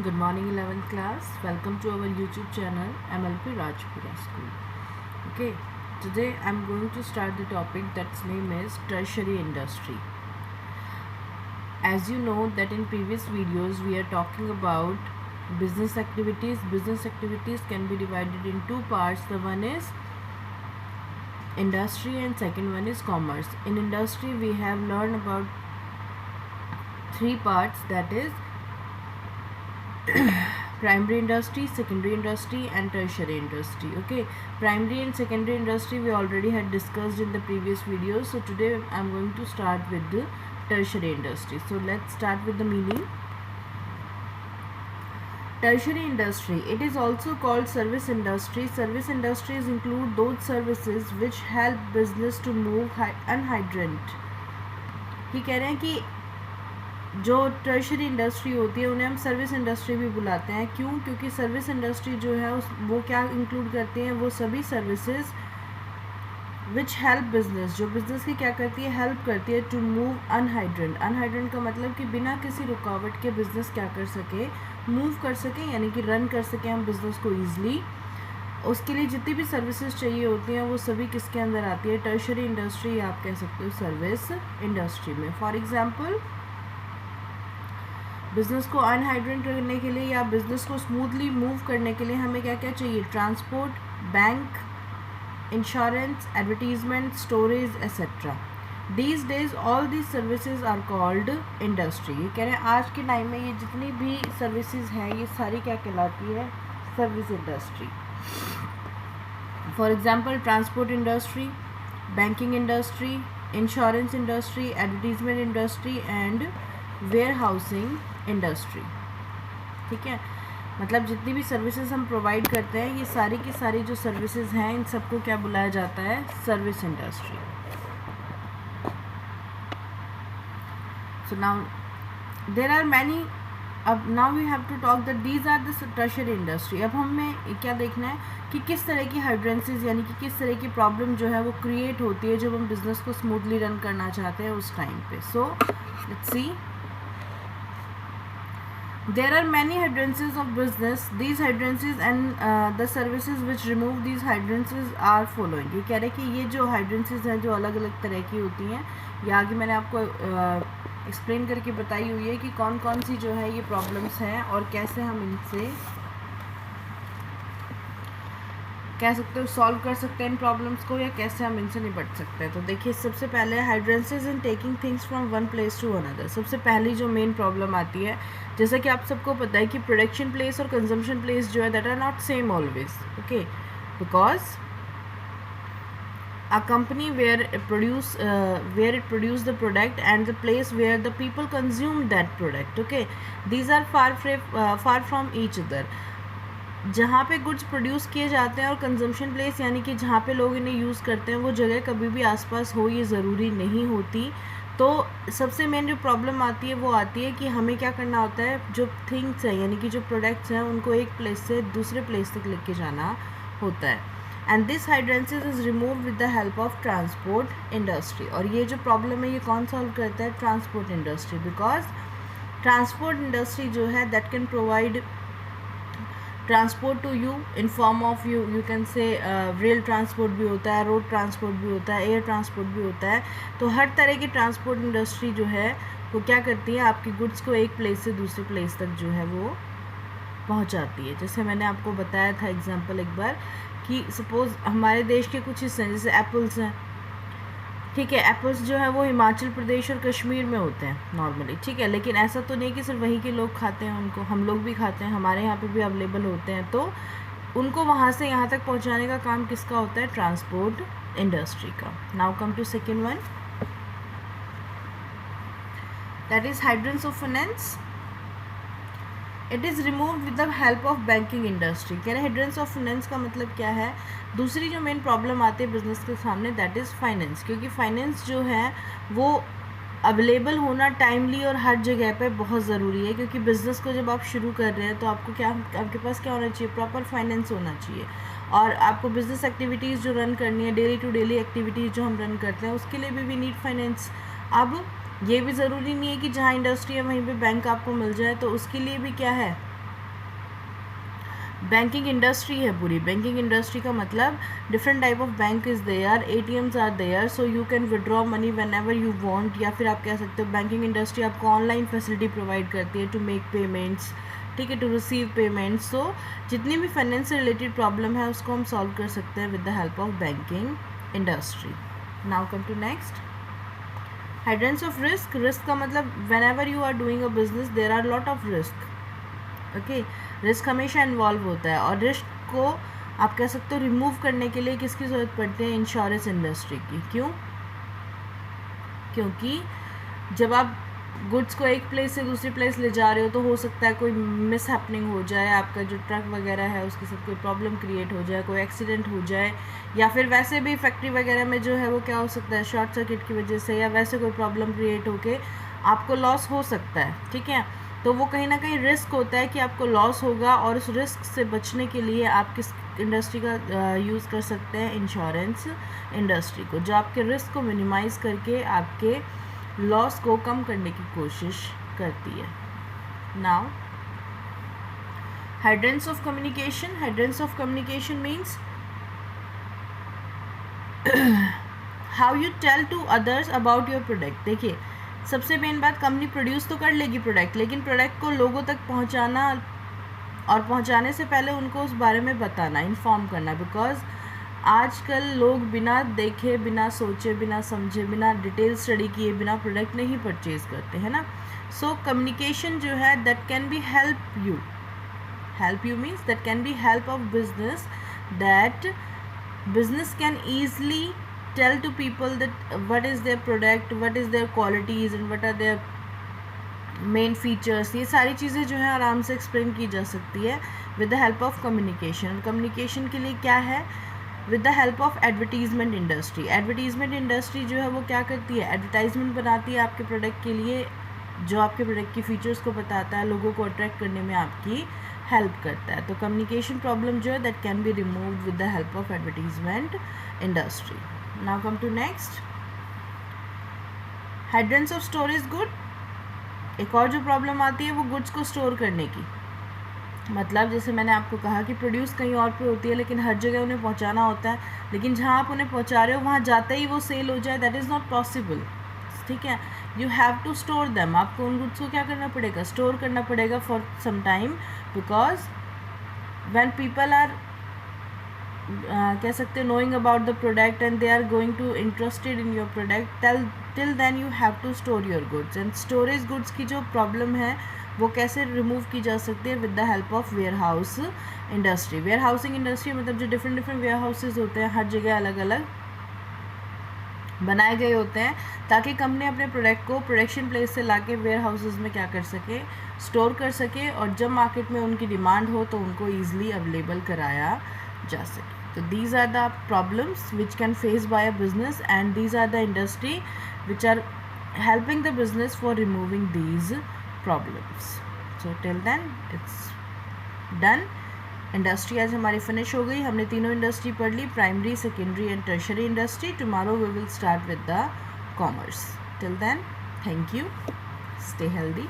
Good morning 11th class. Welcome to our YouTube channel MLP Rajpura School. Okay, today I'm going to start the topic that's name is tertiary industry. As you know that in previous videos we are talking about business activities. Business activities can be divided in two parts. The one is industry and second one is commerce. In industry we have learned about three parts, that is primary industry, secondary industry and tertiary industry. Okay, primary and secondary industry we already had discussed in the previous videos, so today I'm going to start with the tertiary industry. So let's start with the meaning. Tertiary industry, it is also called service industry. Service industries include those services which help business to move unhydrant. ये कह रहे हैं कि जो tertiary industry होती है उन्हें हम सर्विस इंडस्ट्री भी बुलाते हैं. क्यों? क्योंकि सर्विस इंडस्ट्री जो है वो क्या इंक्लूड करती हैं, वो सभी सर्विसेज विच हेल्प बिजनेस, जो बिजनेस की क्या करती है, हेल्प करती है टू मूव अनहाइड्रेंट. अनहाइड्रेंट का मतलब कि बिना किसी रुकावट के बिजनेस क्या कर सके, मूव कर सके, यानी कि रन कर सके हम बिजनेस को ईजिली. उसके लिए जितनी भी सर्विसेज चाहिए होती हैं वो सभी किसके अंदर आती है, टर्शरी इंडस्ट्री, आप कह सकते हो सर्विस इंडस्ट्री में. फॉर एग्जाम्पल, बिज़नेस को अनहाइड्रेंट करने के लिए या बिज़नेस को स्मूथली मूव करने के लिए हमें क्या क्या चाहिए, transport, bank, insurance, advertisement, storage etcetera. These days all these services are called industry. ये कह रहे हैं आज के टाइम में ये जितनी भी सर्विसेज हैं ये सारी क्या कहलाती है, service industry. For example, transport industry, banking industry, insurance industry, advertisement industry and warehousing industry. ठीक है, मतलब जितनी भी सर्विसेज हम प्रोवाइड करते हैं ये सारी की सारी जो सर्विसेज हैं इन सबको क्या बुलाया जाता है, service industry. So now there are many, अब now we have to talk that these are the tertiary industry. अब हमें क्या देखना है कि किस तरह की हाइड्रेंसीज यानी कि किस तरह की प्रॉब्लम जो है वो क्रिएट होती है जब हम बिजनेस को स्मूथली रन करना चाहते हैं उस टाइम पे. So let's see. There are many hindrances of business. These hindrances and the services which remove these hindrances are following. ये कह रहे हैं कि ये जो hindrances हैं जो अलग अलग तरह की होती हैं, ये आगे मैंने आपको एक्सप्लेन करके बताई हुई है कि कौन कौन सी जो है ये प्रॉब्लम्स हैं और कैसे हम इनसे कह सकते हो सॉल्व कर सकते हैं इन प्रॉब्लम्स को, या कैसे हम इनसे निपट सकते हैं. तो देखिए, सबसे पहले hindrances in taking things from one place to another. सबसे पहली जो मेन प्रॉब्लम आती है, जैसा कि आप सबको पता है कि प्रोडक्शन प्लेस और कंजम्पशन प्लेस जो है that are not same always. Okay, because a company where it produce the product and the place where the people consume that product. Okay, these are far from each other. जहाँ पे goods produce किए जाते हैं और consumption place यानी कि जहाँ पे लोग इन्हें यूज़ करते हैं वो जगह कभी भी आसपास हो ये ज़रूरी नहीं होती. तो सबसे मेन जो प्रॉब्लम आती है वो आती है कि हमें क्या करना होता है, जो थिंग्स हैं यानी कि जो प्रोडक्ट्स हैं उनको एक प्लेस से दूसरे प्लेस तक लेके जाना होता है. And this hindrances is remove with the help of transport industry. और ये जो प्रॉब्लम है ये कौन सॉल्व करता है, transport industry. Because transport industry जो है that can provide transport to you in form of you can say rail transport भी होता है, रोड ट्रांसपोर्ट भी होता है, एयर ट्रांसपोर्ट भी होता है. तो हर तरह की ट्रांसपोर्ट इंडस्ट्री जो है वो क्या करती है, आपकी गुड्स को एक प्लेस से दूसरे प्लेस तक जो है वो पहुंचाती है. जैसे मैंने आपको बताया था एग्जांपल एक बार कि सपोज़ हमारे देश के कुछ हिस्से हैं जैसे एप्पल्स हैं. ठीक है, एप्पल्स जो है वो हिमाचल प्रदेश और कश्मीर में होते हैं नॉर्मली. ठीक है, लेकिन ऐसा तो नहीं कि सिर्फ वहीं के लोग खाते हैं उनको, हम लोग भी खाते हैं, हमारे यहाँ पे भी अवेलेबल होते हैं. तो उनको वहाँ से यहाँ तक पहुँचाने का काम किसका होता है, ट्रांसपोर्ट इंडस्ट्री का. Now come to second one, that is hindrance of finance. It is remove with the help of banking industry. कह रहे हिड्रेंस ऑफ फाइनेंस का मतलब क्या है, दूसरी जो मेन प्रॉब्लम आती है बिजनेस के सामने दैट इज़ फाइनेंस. क्योंकि फाइनेंस जो है वो अवेलेबल होना टाइमली और हर जगह पे बहुत ज़रूरी है. क्योंकि बिज़नेस को जब आप शुरू कर रहे हैं तो आपको क्या, आपके पास क्या होना चाहिए, प्रॉपर फाइनेंस होना चाहिए. और आपको बिज़नेस एक्टिविटीज़ जो रन करनी है, डेली टू डेली एक्टिविटीज़ जो हम रन करते हैं उसके लिए भी वी नीड फाइनेंस. अब ये भी ज़रूरी नहीं है कि जहाँ इंडस्ट्री है वहीं पे बैंक आपको मिल जाए, तो उसके लिए भी क्या है, बैंकिंग इंडस्ट्री है पूरी. बैंकिंग इंडस्ट्री का मतलब different type of bank is there, ATMs are there, so you can withdraw money whenever you want. या फिर आप कह सकते हो बैंकिंग इंडस्ट्री आपको ऑनलाइन फैसिलिटी प्रोवाइड करती है टू मेक पेमेंट्स, ठीक है, टू रिसीव पेमेंट्स. सो जितनी भी फाइनेंस से रिलेटेड प्रॉब्लम है उसको हम सॉल्व कर सकते हैं with the help of banking industry. Now come to next. Hindrance of risk. Risk का मतलब whenever you are doing a business there are lot of risk. Okay, risk हमेशा involve होता है और रिस्क को आप कह सकते हो रिमूव करने के लिए किसकी ज़रूरत पड़ती है? इंश्योरेंस इंडस्ट्री की. क्यों? क्योंकि जब आप गुड्स को एक प्लेस से दूसरी प्लेस ले जा रहे हो तो हो सकता है कोई मिस हैपनिंग हो जाए, आपका जो ट्रक वगैरह है उसके साथ कोई प्रॉब्लम क्रिएट हो जाए, कोई एक्सीडेंट हो जाए, या फिर वैसे भी फैक्ट्री वगैरह में जो है वो क्या हो सकता है, शॉर्ट सर्किट की वजह से या वैसे कोई प्रॉब्लम क्रिएट होके आपको लॉस हो सकता है. ठीक है, तो वो कहीं ना कहीं रिस्क होता है कि आपको लॉस होगा, और उस रिस्क से बचने के लिए आप किस इंडस्ट्री का यूज़ कर सकते हैं? इंश्योरेंस इंडस्ट्री को, जो आपके रिस्क को मिनिमाइज़ करके आपके लॉस को कम करने की कोशिश करती है. Now hindrance of communication. Hindrance of communication means how you tell to others about your product. देखिए, सबसे मेन बात, कंपनी प्रोड्यूस तो कर लेगी प्रोडक्ट, लेकिन प्रोडक्ट को लोगों तक पहुंचाना और पहुंचाने से पहले उनको उस बारे में बताना, इन्फॉर्म करना. बिकॉज आजकल लोग बिना देखे, बिना सोचे, बिना समझे, बिना डिटेल स्टडी किए बिना प्रोडक्ट नहीं परचेज करते हैं ना. सो कम्युनिकेशन जो है that can B help you. Help you means that can B help of business, that business can easily tell to people that what is their product, what is their qualities and what are their main features. ये सारी चीज़ें जो है आराम से explain की जा सकती है with the help of communication. Communication के लिए क्या है? with the help of advertisement industry. Advertisement industry जो है वो क्या करती है? एडवर्टाइजमेंट बनाती है आपके प्रोडक्ट के लिए, जो आपके प्रोडक्ट की फीचर्स को बताता है, लोगों को अट्रैक्ट करने में आपकी हेल्प करता है. तो कम्युनिकेशन प्रॉब्लम जो है that can be removed with the help of advertisement industry. Now come to next. Hindrance of storage good. एक और जो प्रॉब्लम आती है वो गुड्स को स्टोर करने की. मतलब जैसे मैंने आपको कहा कि प्रोड्यूस कहीं और पे होती है लेकिन हर जगह उन्हें पहुंचाना होता है, लेकिन जहां आप उन्हें पहुंचा रहे हो वहां जाते ही वो सेल हो जाए, दैट इज़ नॉट पॉसिबल. ठीक है, you have to store them. आपको उन गुड्स को क्या करना पड़ेगा? स्टोर करना पड़ेगा for some time. Because when people are कह सकते हैं knowing about the product and they are going to interested in your product, till then you have to store your goods. And storage goods की जो problem है वो कैसे remove की जा सकती है? With the help of warehouse industry. Warehousing industry मतलब जो डिफरेंट डिफरेंट वेयर हाउसेज होते हैं, हर जगह अलग अलग बनाए गए होते हैं, ताकि कंपनी अपने प्रोडक्ट को प्रोडक्शन प्लेस से लाके वेयर हाउसेज में क्या कर सके? स्टोर कर सके, और जब मार्केट में उनकी डिमांड हो तो उनको ईजिली अवेलेबल कराया जा सके. तो these are the problems which can face by a business, and these are the industry which are helping the business for removing these problems. So till then it's done. Industry आज हमारी finish हो गई. हमने तीनों industry पढ़ ली, primary, secondary and tertiary industry. Tomorrow we will start with the commerce. Till then, thank you, stay healthy.